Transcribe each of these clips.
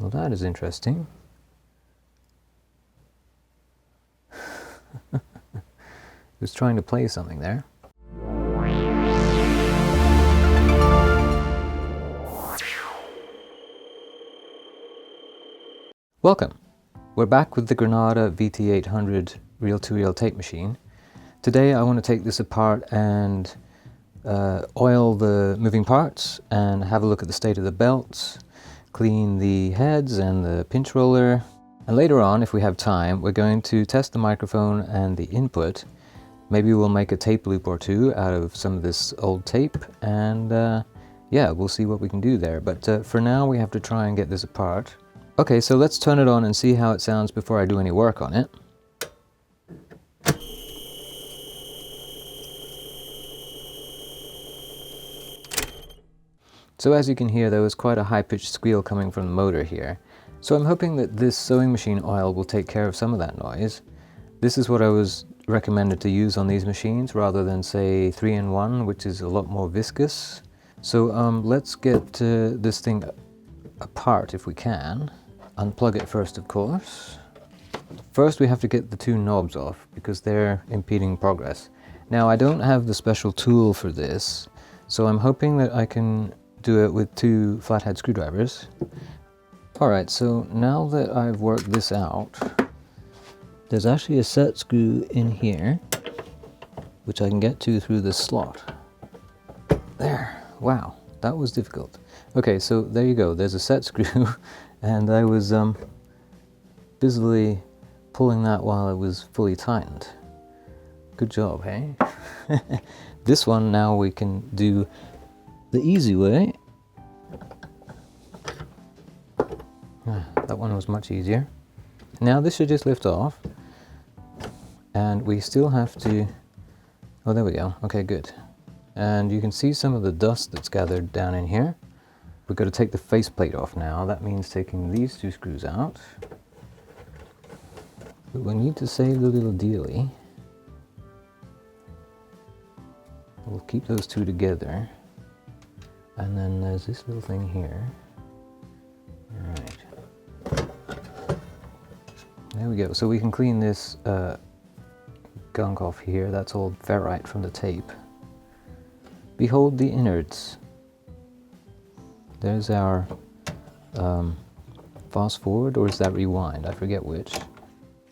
Well, that is interesting. It was trying to play something there. Welcome! We're back with the Granada VT-800 reel-to-reel tape machine. Today I want to take this apart and oil the moving parts and have a look at the state of the belts, clean the heads and the pinch roller, and later on, if we have time, we're going to test the microphone and the input. Maybe we'll make a tape loop or two out of some of this old tape, and yeah, we'll see what we can do there. But for now we have to try and get this apart. Okay, so let's turn it on and see how it sounds before I do any work on it. So as you can hear, there was quite a high-pitched squeal coming from the motor here. So I'm hoping that this sewing machine oil will take care of some of that noise. This is what I was recommended to use on these machines rather than, say, 3-in-1, which is a lot more viscous. So let's get this thing apart if we can. Unplug it first, of course. First we have to get the two knobs off because they're impeding progress. Now I don't have the special tool for this, so I'm hoping that I can do it with two flathead screwdrivers. Alright, so now that I've worked this out, there's actually a set screw in here, which I can get to through this slot. There, wow, that was difficult. Okay, so there you go, there's a set screw, and I was busily pulling that while it was fully tightened. Good job, hey? This one now we can do the easy way. That one was much easier. Now this should just lift off, and we still have to, oh there we go, okay good. And you can see some of the dust that's gathered down in here. We've got to take the faceplate off now. That means taking these two screws out. But we need to save the little dealie. We'll keep those two together. And then there's this little thing here. Alright. There we go. So we can clean this gunk off here. That's all ferrite from the tape. Behold the innards. There's our fast forward, or is that rewind? I forget which.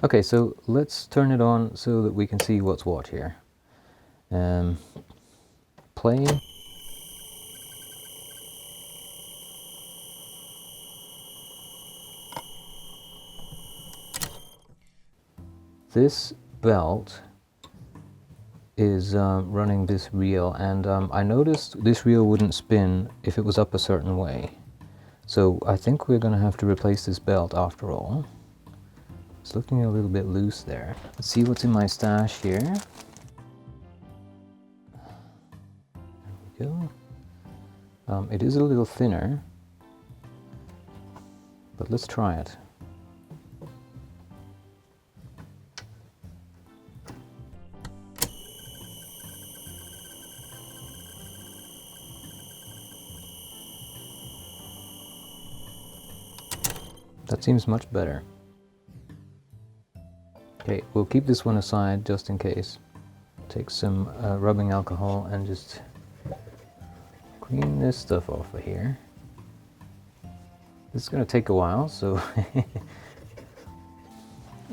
Okay, so let's turn it on so that we can see what's what here. Play. This belt is running this reel, and I noticed this reel wouldn't spin if it was up a certain way. So I think we're going to have to replace this belt after all. It's looking a little bit loose there. Let's see what's in my stash here. There we go. It is a little thinner, but let's try it. That seems much better. Okay, we'll keep this one aside just in case. Take some rubbing alcohol and just clean this stuff off of here. This is going to take a while, so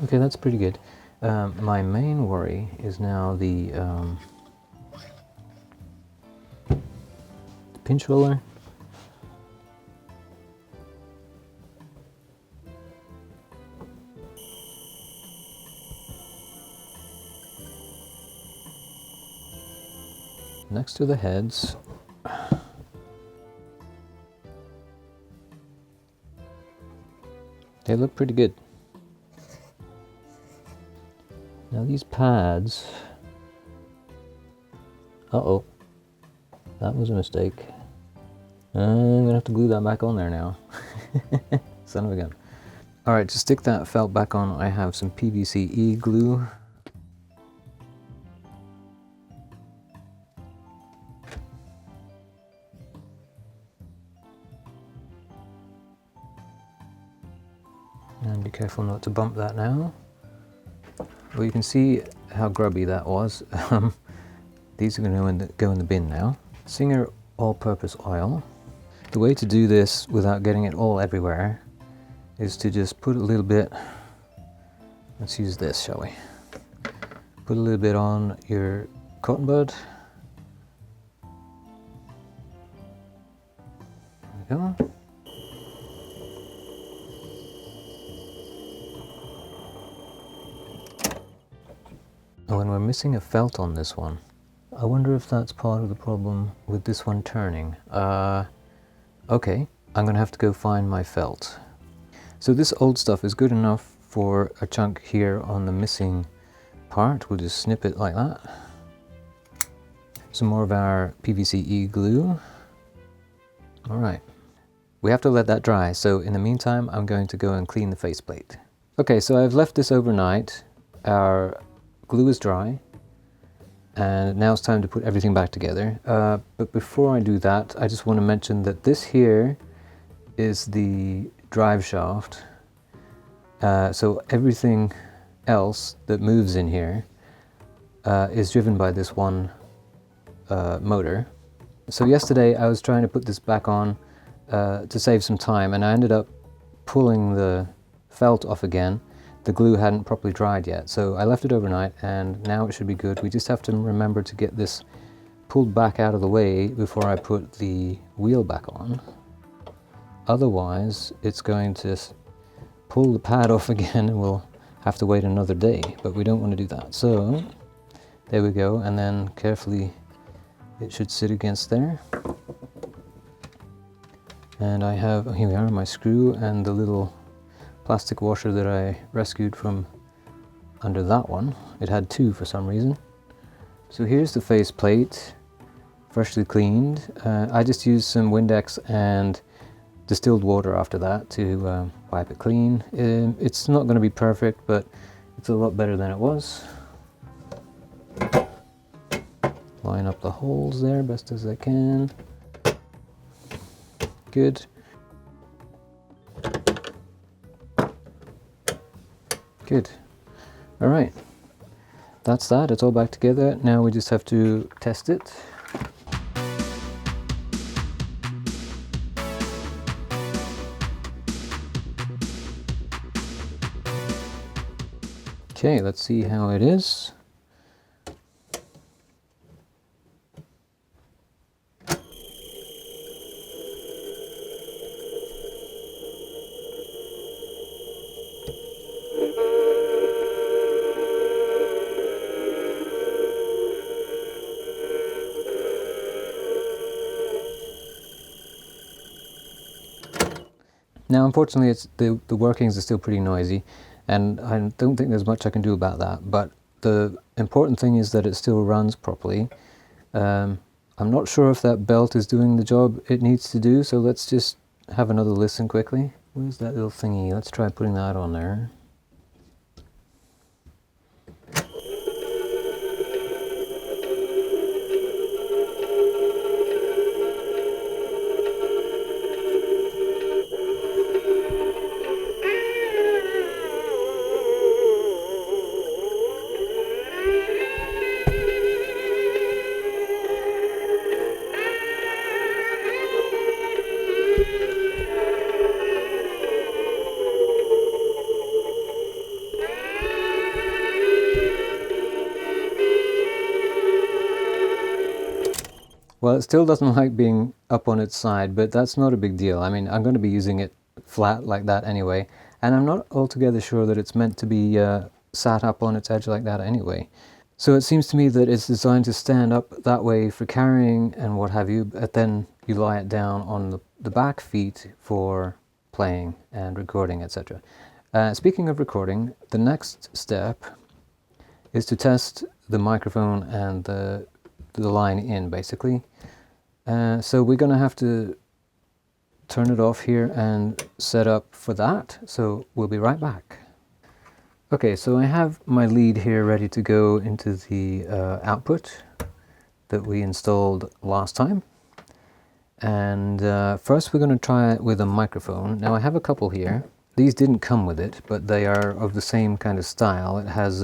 okay, that's pretty good. My main worry is now the pinch roller. Next to the heads. They look pretty good. Now these pads, uh-oh, that was a mistake. I'm gonna have to glue that back on there now. Son of a gun. Alright, to stick that felt back on, I have some PVC glue. Be careful not to bump that now. Well, you can see how grubby that was. These are going to go in the bin now. Singer all-purpose oil. The way to do this without getting it all everywhere is to just put a little bit, let's use this, shall we? Put a little bit on your cotton bud. There we go. Oh, and we're missing a felt on this one. I wonder if that's part of the problem with this one turning. Okay, I'm gonna have to go find my felt. So this old stuff is good enough for a chunk here on the missing part. We'll just snip it like that. Some more of our PVCe glue. All right, we have to let that dry. So in the meantime, I'm going to go and clean the faceplate. Okay, so I've left this overnight. Our glue is dry. And now it's time to put everything back together. But before I do that, I just want to mention that this here is the drive shaft. So everything else that moves in here is driven by this one motor. So yesterday I was trying to put this back on to save some time, and I ended up pulling the felt off again. The glue hadn't properly dried yet, so I left it overnight and now it should be good. We just have to remember to get this pulled back out of the way before I put the wheel back on. Otherwise, it's going to pull the pad off again and we'll have to wait another day, but we don't want to do that. So, there we go, and then carefully it should sit against there. And I have, here we are, my screw and the little plastic washer that I rescued from under that one. It had two for some reason. So here's the faceplate, freshly cleaned. I just used some Windex and distilled water after that to wipe it clean. It's not going to be perfect, but it's a lot better than it was. Line up the holes there best as I can. Good. Good. All right. That's that. It's all back together. Now we just have to test it. Okay, let's see how it is. Now, unfortunately, it's the workings are still pretty noisy, and I don't think there's much I can do about that, but the important thing is that it still runs properly. I'm not sure if that belt is doing the job it needs to do, so let's just have another listen quickly. Where's that little thingy? Let's try putting that on there. Well, it still doesn't like being up on its side, but that's not a big deal. I mean, I'm going to be using it flat like that anyway, and I'm not altogether sure that it's meant to be sat up on its edge like that anyway. So it seems to me that it's designed to stand up that way for carrying and what have you, but then you lie it down on the back feet for playing and recording, etc. Speaking of recording, the next step is to test the microphone and the line in, basically. So we're going to have to turn it off here and set up for that. So we'll be right back. Okay, so I have my lead here ready to go into the output that we installed last time. And first we're going to try it with a microphone. Now I have a couple here. These didn't come with it, but they are of the same kind of style. It has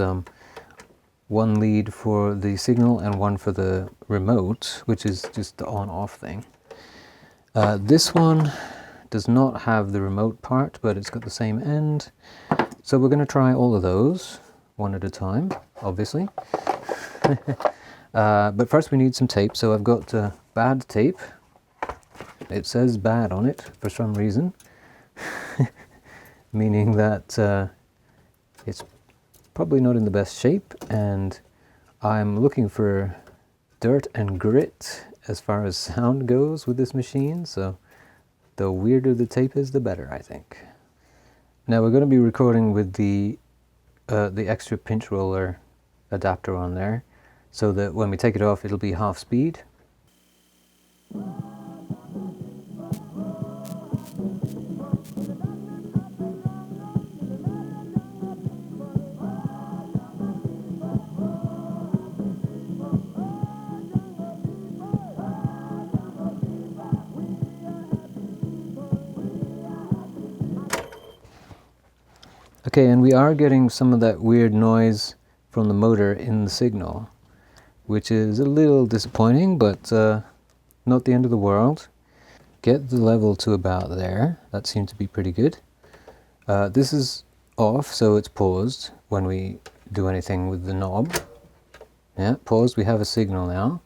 one lead for the signal and one for the remote, which is just the on-off thing. This one does not have the remote part, but it's got the same end. So we're going to try all of those, one at a time, obviously. But first we need some tape, so I've got bad tape. It says bad on it for some reason, meaning that it's probably not in the best shape, and I'm looking for dirt and grit as far as sound goes with this machine, so the weirder the tape is, the better, I think. Now we're going to be recording with the extra pinch roller adapter on there, so that when we take it off it'll be half speed. Okay, and we are getting some of that weird noise from the motor in the signal, which is a little disappointing, but not the end of the world. Get the level to about there. That seemed to be pretty good. This is off, so it's paused when we do anything with the knob. Yeah, paused. We have a signal now.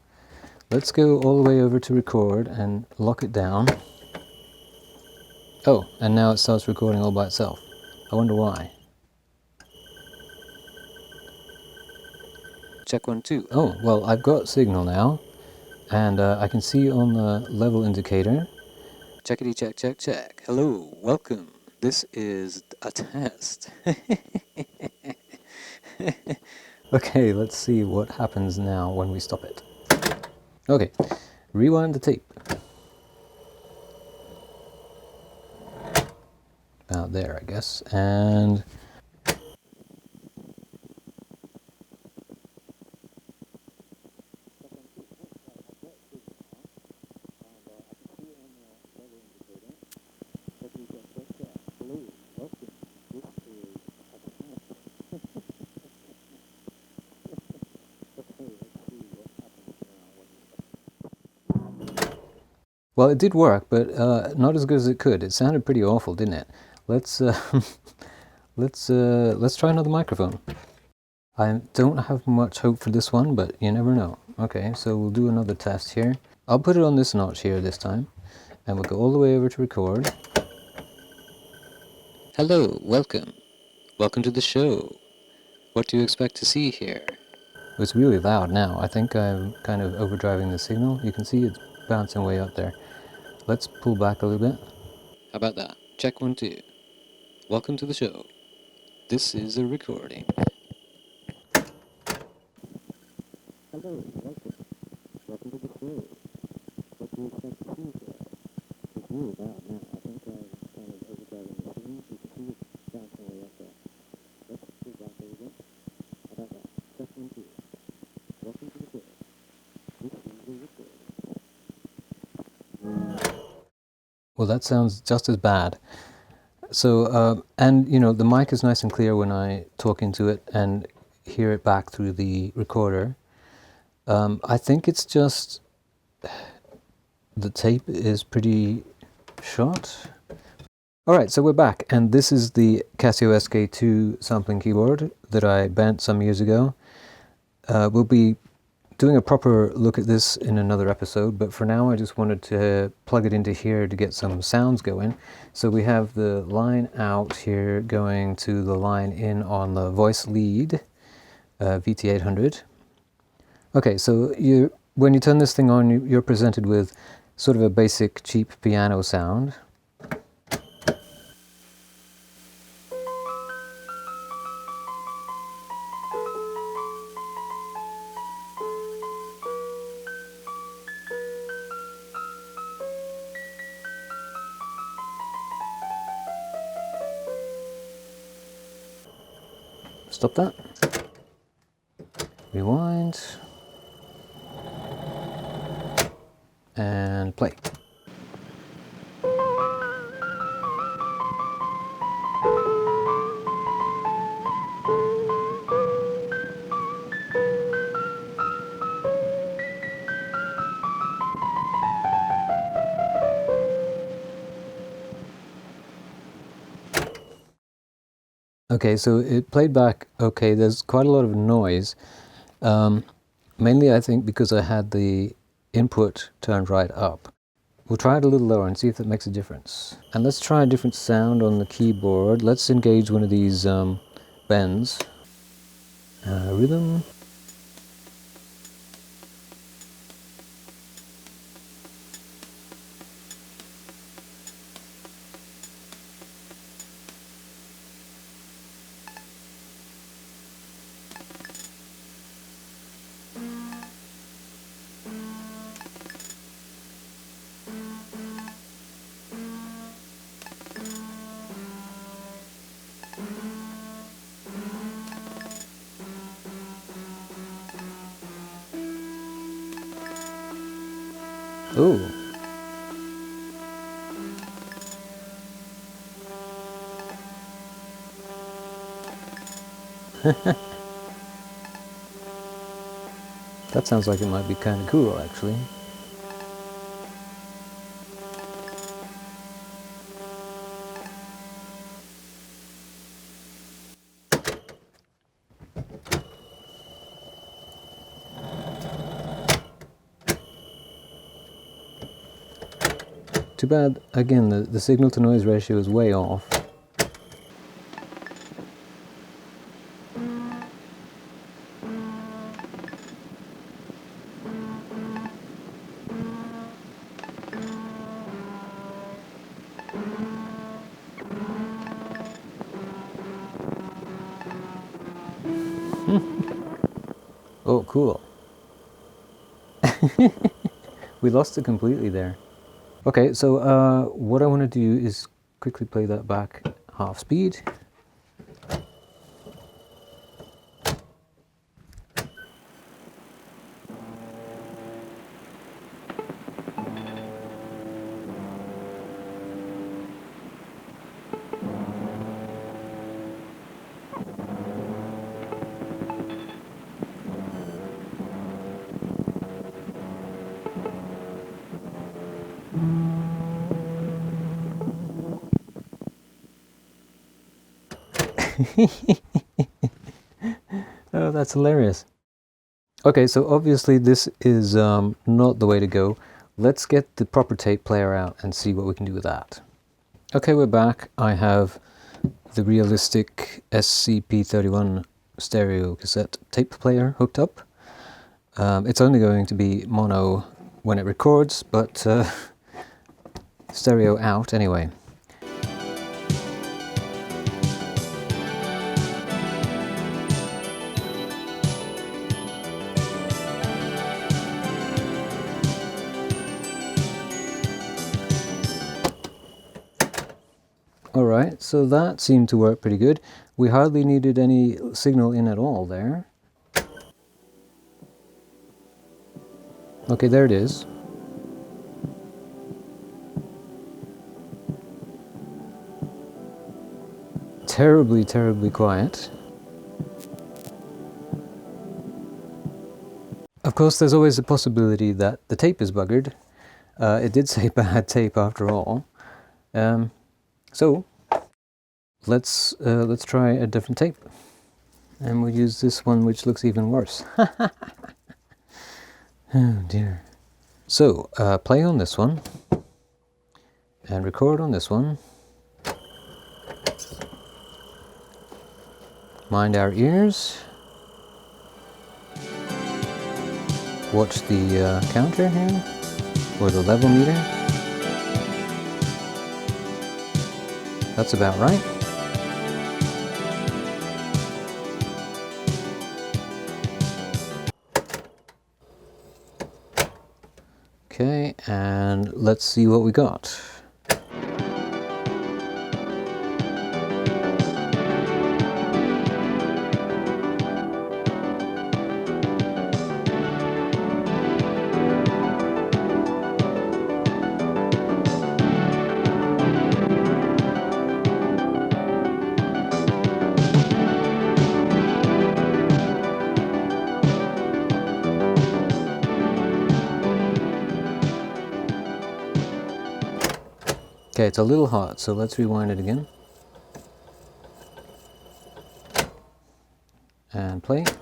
Let's go all the way over to record and lock it down. Oh, and now it starts recording all by itself. I wonder why. Check 1, 2. Oh, well, I've got signal now, and I can see on the level indicator. Checkity check, check, check. Hello, welcome. This is a test. Okay, let's see what happens now when we stop it. Okay, rewind the tape. About there, I guess, and well, it did work, but not as good as it could. It sounded pretty awful, didn't it? Let's let's try another microphone. I don't have much hope for this one, but you never know. Okay, so we'll do another test here. I'll put it on this notch here this time, and we'll go all the way over to record. Hello, welcome. Welcome to the show. What do you expect to see here? It's really loud now. I think I'm kind of overdriving the signal. You can see it's bouncing way up there. Let's pull back a little bit. How about that? Check 1, 2. Welcome to the show. This is a recording. Hello, welcome. Welcome to the show. What do you expect to see here? It's really loud now. I think I'm kind of overdriving the signal. You can see it's bouncing way up there. Let's pull back a little bit. How about that? Check 1, 2. Welcome to the show. This is a recording. Well, that sounds just as bad. So, and you know, the mic is nice and clear when I talk into it and hear it back through the recorder. I think it's just the tape is pretty short. Alright, so we're back, and this is the Casio SK-2 sampling keyboard that I bent some years ago. We'll be doing a proper look at this in another episode, but for now I just wanted to plug it into here to get some sounds going. So we have the line out here going to the line in on the voice lead, VT-800. Okay, so when you turn this thing on, you're presented with sort of a basic cheap piano sound. Stop that. Rewind. And play. Okay, so it played back okay. There's quite a lot of noise. Mainly I think because I had the input turned right up. We'll try it a little lower and see if that makes a difference. And let's try a different sound on the keyboard. Let's engage one of these bends. Rhythm. Ooh. That sounds like it might be kind of cool, actually. Too bad, again, the signal to noise ratio is way off. Oh, cool. We lost it completely there. Okay, so what I want to do is quickly play that back half speed. Oh, that's hilarious. Okay, so obviously this is not the way to go. Let's get the proper tape player out and see what we can do with that. Okay, we're back. I have the realistic SCP-31 stereo cassette tape player hooked up. It's only going to be mono when it records, but stereo out anyway. Alright, so that seemed to work pretty good. We hardly needed any signal in at all there. Okay, there it is. Terribly, terribly quiet. Of course, there's always the possibility that the tape is buggered. It did say bad tape after all. So let's try a different tape, and we'll use this one, which looks even worse. Oh dear. So play on this one and record on this one. Mind our ears. Watch the counter here, or the level meter. That's about right. Okay, and let's see what we got. Okay, it's a little hot, so let's rewind it again. plate.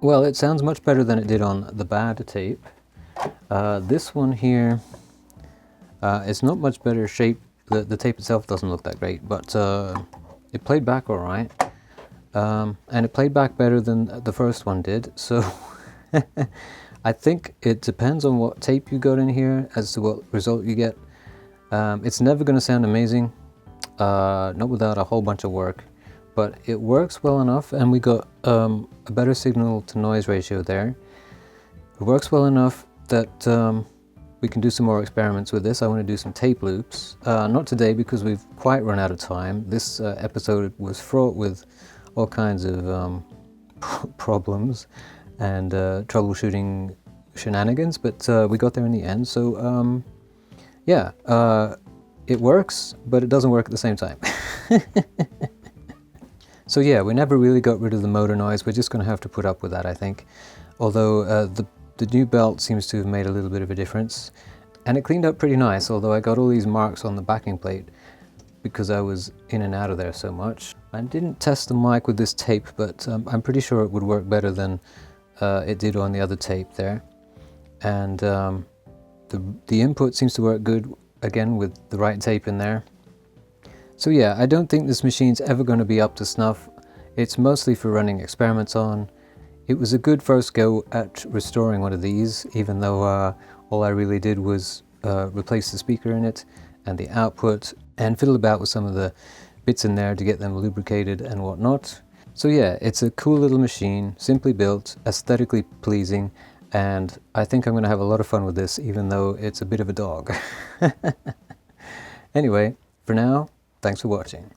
Well, it sounds much better than it did on the bad tape. This one here, it's not much better shape. The tape itself doesn't look that great, but it played back all right. And it played back better than the first one did, so I think it depends on what tape you got in here as to what result you get. It's never going to sound amazing, not without a whole bunch of work, but it works well enough, and we got a better signal to noise ratio there. It works well enough that we can do some more experiments with this. I want to do some tape loops. Not today because we've quite run out of time. This episode was fraught with all kinds of problems and troubleshooting shenanigans, but we got there in the end. So yeah, it works, but it doesn't work at the same time. So yeah, we never really got rid of the motor noise. We're just going to have to put up with that, I think. Although the new belt seems to have made a little bit of a difference. And it cleaned up pretty nice, although I got all these marks on the backing plate because I was in and out of there so much. I didn't test the mic with this tape, but I'm pretty sure it would work better than it did on the other tape there. And the input seems to work good, again, with the right tape in there. So yeah, I don't think this machine's ever going to be up to snuff. It's mostly for running experiments on. It was a good first go at restoring one of these, even though all I really did was replace the speaker in it and the output and fiddle about with some of the bits in there to get them lubricated and whatnot. So yeah, it's a cool little machine, simply built, aesthetically pleasing, and I think I'm going to have a lot of fun with this, even though it's a bit of a dog. Anyway, for now, thanks for watching.